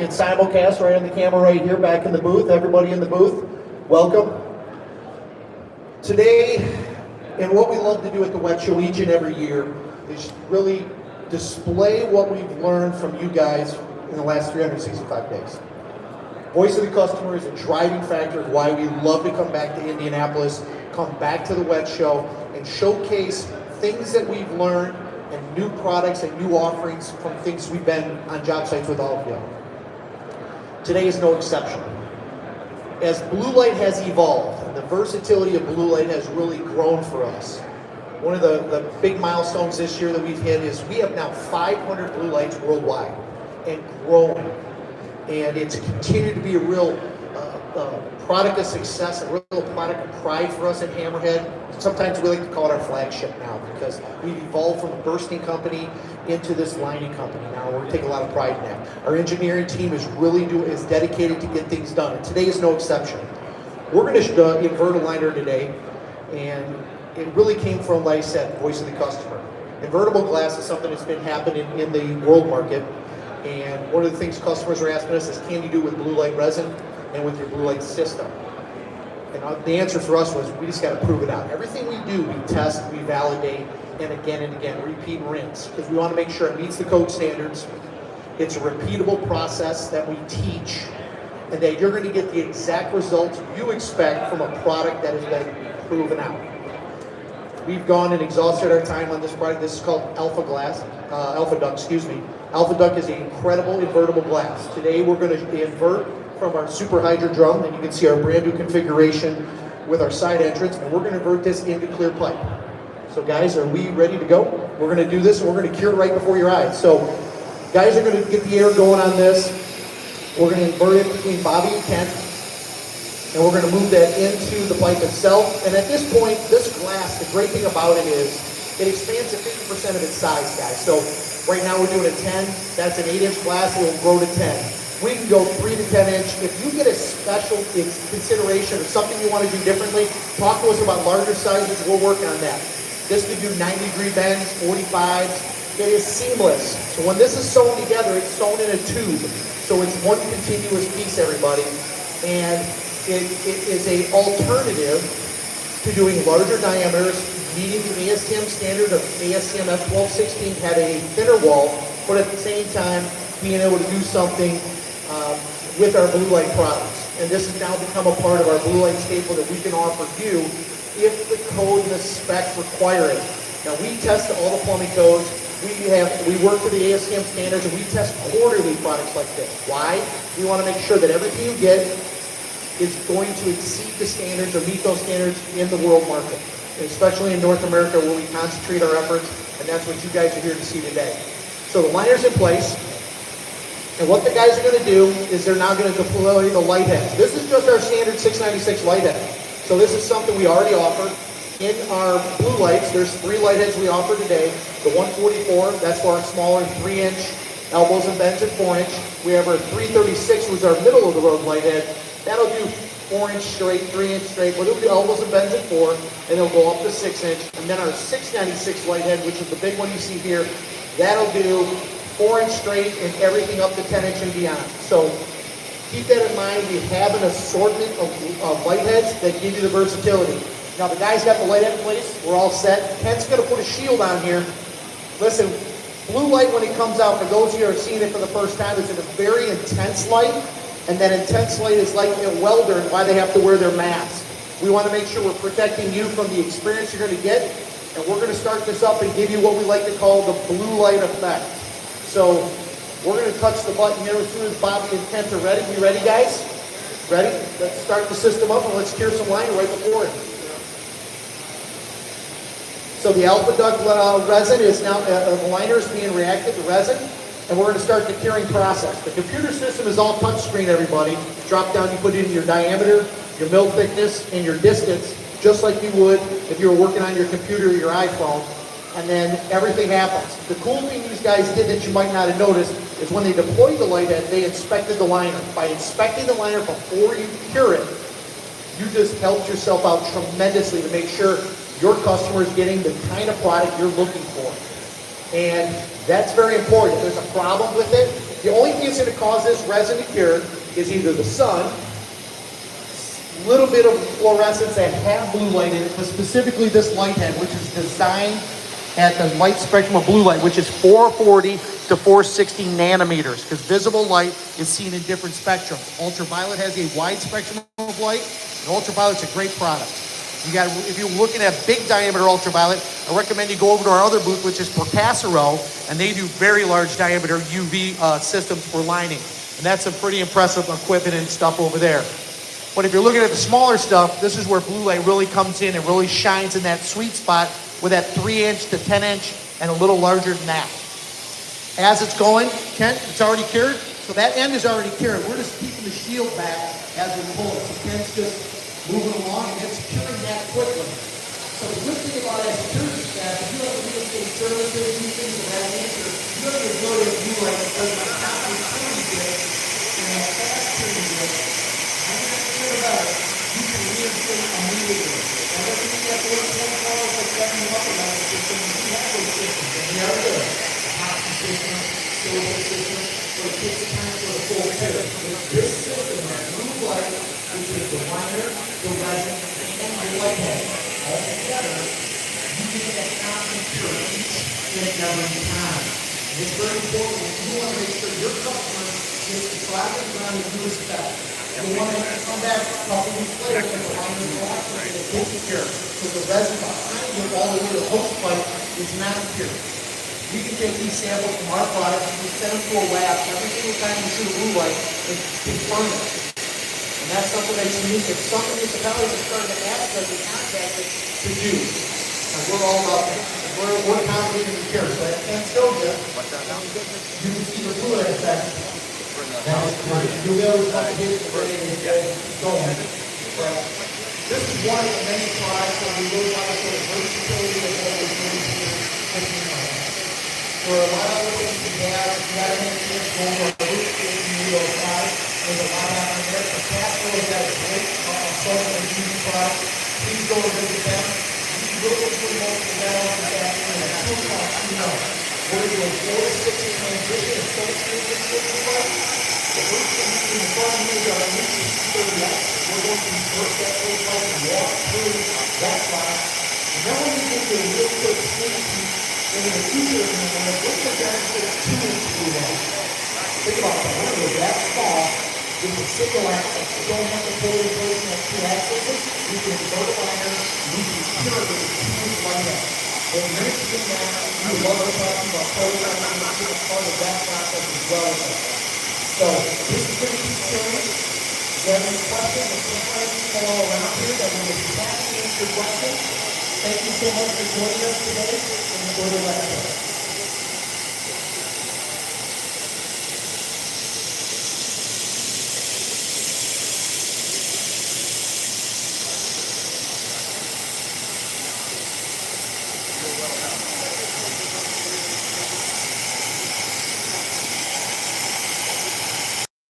being simulcast right on the camera right here, back in the booth. Everybody in the booth, welcome. Today, and what we love to do at the WWETT Show each and every year is really display what we've learned from you guys in the last 365 days. Voice of the customer is a driving factor of why we love to come back to Indianapolis, come back to the WWETT Show, and showcase things that we've learned and new products and new offerings from things we've been on job sites with all of you. Today is no exception. As Bluelight has evolved, the versatility of Bluelight has really grown for us. One of the big milestones this year that we've hit is we have now 500 Bluelights worldwide and growing. And it's continued to be a real product of success, a real product of pride for us at HammerHead. Sometimes we like to call it our flagship now because we've evolved from a bursting company into this lining company now. We take a lot of pride in that. Our engineering team is dedicated to get things done, and today is no exception. We're going to invert a liner today, and it really came from, like I said, voice of the customer. Invertible glass is something that's been happening in the world market, and one of the things customers are asking us is, can you do it with Bluelight resin and with your Bluelight system? And the answer for us was, we just got to prove it out. Everything we do, we test, we validate, and again, repeat and rinse, because we want to make sure it meets the code standards. It's a repeatable process that we teach, and that you're going to get the exact results you expect from a product that has been proven out. We've gone and exhausted our time on this product. This is called Alpha Duct, excuse me. Alpha Duct is an incredible invertible glass. Today we're going to invert from our Super Hydra drum, and you can see our brand new configuration with our side entrance, and we're going to invert this into clear pipe. So guys, are we ready to go? We're going to do this, and we're going to cure it right before your eyes. So guys are going to get the air going on this. We're going to invert it between Bobby and Kent, and we're going to move that into the pipe itself. And at this point, this glass, the great thing about it is it expands to 50% of its size, guys. So right now we're doing a 10. That's an 8-inch glass. It will grow to 10. We can go 3 to 10 inch. If you get a special consideration or something you want to do differently, talk to us about larger sizes. We'll work on that. This could do 90-degree bends, 45s. It is seamless. So when this is sewn together, it's sewn in a tube. So it's one continuous piece, everybody. And it is an alternative to doing larger diameters, meeting the ASTM standard of ASTM F1216, had a thinner wall, but at the same time, being able to do something with our Bluelight products. And this has now become a part of our Bluelight staple that we can offer you if the code and the specs require it. Now we test all the plumbing codes. We work to the ASTM standards, and we test quarterly products like this. Why? We want to make sure that everything you get is going to exceed the standards or meet those standards in the world market, and especially in North America where we concentrate our efforts, and that's what you guys are here to see today. So the liner's in place. And what the guys are going to do is they're now going to deploy the light heads. This is just our standard 696 light head. So this is something we already offer. In our Bluelights, there's 3 light heads we offer today. The 144, that's for our smaller 3-inch elbows and bends at 4-inch. We have our 336, which is our middle of the road light head. That'll do 4-inch straight, 3-inch straight, but it'll do elbows and bends at 4, and it'll go up to 6-inch. And then our 696 light head, which is the big one you see here, that'll do 4-inch straight and everything up to 10-inch and beyond. So keep that in mind. We have an assortment of light heads that give you the versatility. Now the guys got the light head in place. We're all set. Kent's going to put a shield on here. Listen, Bluelight, when it comes out, for those of you who are seeing it for the first time, it's in a very intense light. And that intense light is like a welder and why they have to wear their mask. We want to make sure we're protecting you from the experience you're going to get. And we're going to start this up and give you what we like to call the Bluelight effect. So we're going to touch the button here as soon as Bobby and Kent are ready. You ready, guys? Ready? Let's start the system up and let's cure some liner right before it. So the Alpha Duct resin is now, the liner is being reacted to resin, and we're going to start the curing process. The computer system is all touchscreen, everybody. Drop down, you put in your diameter, your mill thickness, and your distance, just like you would if you were working on your computer or your iPhone. And then everything happens. The cool thing these guys did that you might not have noticed is when they deployed the light head, they inspected the liner. By inspecting the liner before you cure it, you just helped yourself out tremendously to make sure your customer is getting the kind of product you're looking for. And that's very important. If there's a problem with it, The only thing that's going to cause this resin to cure is either the sun, a little bit of fluorescents that have blue light in it, but specifically this light head, which is designed at the light spectrum of blue light, which is 440 to 460 nanometers, because visible light is seen in different spectrums. Ultraviolet has a wide spectrum of light, and ultraviolet's a great product. If you're looking at big diameter ultraviolet, I recommend you go over to our other booth, which is Percasero, and they do very large diameter UV systems for lining. And that's some pretty impressive equipment and stuff over there. But if you're looking at the smaller stuff, this is where blue light really comes in and really shines in that sweet spot with that 3-inch to 10-inch and a little larger than that. As it's going, Kent, it's already cured. So that end is already cured. We're just keeping the shield back as we pull it. So Kent's just moving along and it's curing that quickly. So the good thing about it as it cures is that if you have to do a services, these things of that nature, you have the ability to do like because my copy curing bit and that fast curing bit, I'm not sure about it, you can reinstate immediately. Now doesn't mean you have to wait 24 hours like setting them up around the system. You have those systems and they are good. Hockey system, silver system, but it takes time for the full cure. This system has blue light, which is the liner, the resin, and the light head. All together, you get that constant cure each and every time. And it's very important. You want to make sure your customer gets the product around the new spec. You want to come back a couple weeks later and the liner is lost and it gets cured. So the resin behind you all the way to the host pipe is not cured. We can take these samples from our product and we send them to a lab every single time you shoot a blue light and confirm it. And that's something that's unique. It's something municipalities are starting to ask us and contact us to do. And we're all about that. We're confident in the cure. So I can't show you. You can see the blue light effect. That is great. You'll be able to come here and get going. But this is one of the many products that we really want to show the versatility of what we're doing here. For a lot of things we have, you got to make sure it's going to our booth in the side. There's a lot out there. The Castro has got a great assortment of beauty products. Please go and visit them. You can go to the multiple levels this afternoon at 2 o'clock. We're going to do a 4 to 6 transition and so it's going to be the first thing in the front of you are new to we're going to reverse that full pipe and walk through that product. And then when we get to a real quick sneak peek into the future of the moment, we're going to demonstrate 2-inch blue light. Think about that. We're going to go that small with the single axis. We don't have to pull in place that 2 axes. We can go to liner and we can cure it with a 2-inch light up. When you're interested in that, you love to talk about prototyping and being a part of that process as well. So this is going to keep curing. If you have any questions, there's some people all around here that will be happy to answer your questions. Thank you so much for joining us today and enjoy the lecture.